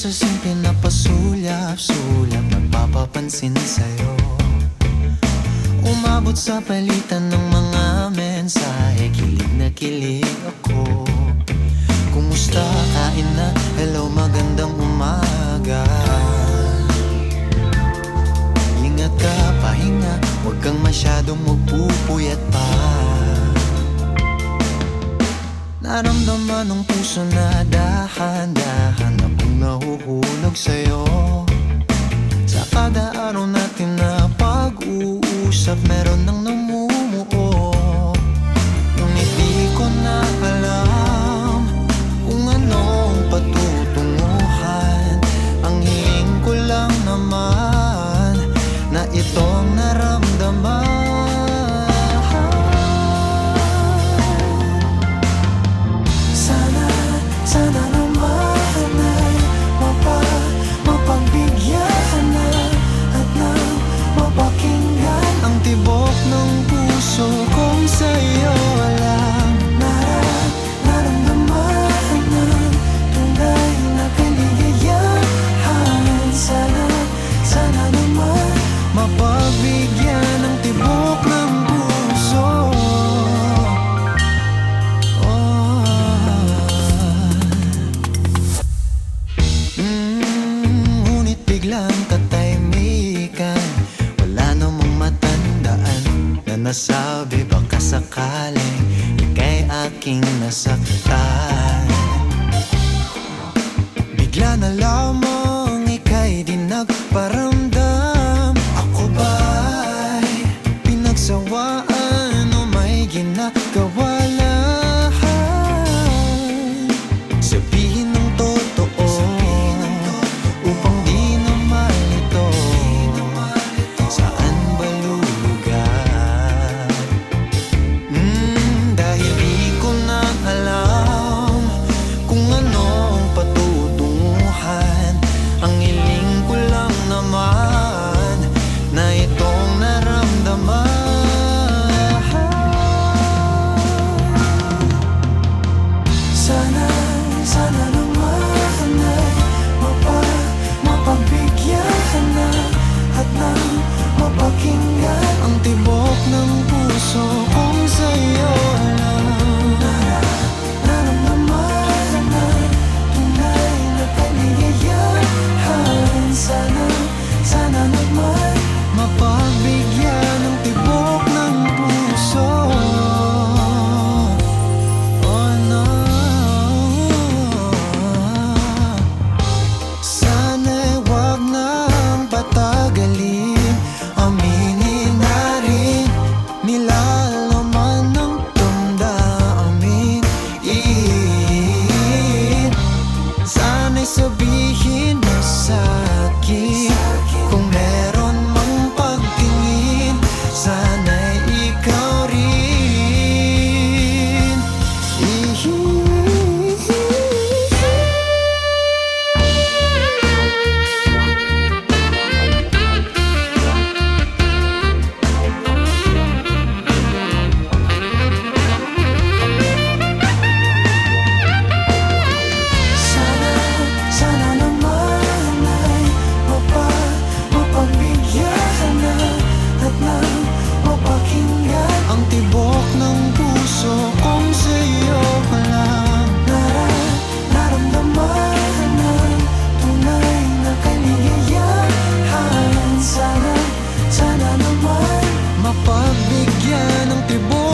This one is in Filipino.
sa simple na pasulyap-sulyap, nagpapapansin sa'yo. Umabot sa palitan ng mga mensahe, kilig na kilig ako. Kumusta, kain na, hello, magandang umaga. Ingat ka, pahinga, huwag kang masyadong magpupuyat pa. Naramdaman ng puso na dahan-dahan akong nahuhulog sa'yo. Sa kada araw natin na pag-uusap, meron nang namumuo. Ngunit di ko na alam kung anong patutunguhan. Ang hiling ko lang naman na itong naramdaman. Sana naman ay mapagbigyan na at nang mapakinggan ang tibok ng puso kong sa'yo lang naramdaman ng tunay na kaligayahan. Sana naman mapagbigyan ng tibok ng puso. Ngunit biglang katahimikan, wala namang matandaan na nasabi baka sakaling ika'y aking nasaktan. Bigla na lamang ika'y di nagparamdam. Ako ba'y pinagsawaan o may ginagawa lang? Sabihin ng totoo upang di na malito. Saan ba lulugar? Dahil di ko na alam kung anong patutunguhan. Ang hiling ko lang naman na itong naramdaman. Sana naman ay mapagbigyan na at nang mapakinggan ang tibok ng puso kong sa'yo lang naramdaman ng tunay na kaligayahan. Sana naman mapagbigyan ng tibok ng puso. Oh no, sana'y wag nang patagalin. Aminin na rin nilalaman ng damdamin. Sana'y sabihin mo sa'kin kung meron mang pagtingin. Sana'y ikaw rin. Sana naman ay mapagbigyan na at nang mapakinggan ang tibok ng puso kong sa'yo lang naramdaman ng tunay na kaligayahan. Sana naman mapagbigyan ng tibok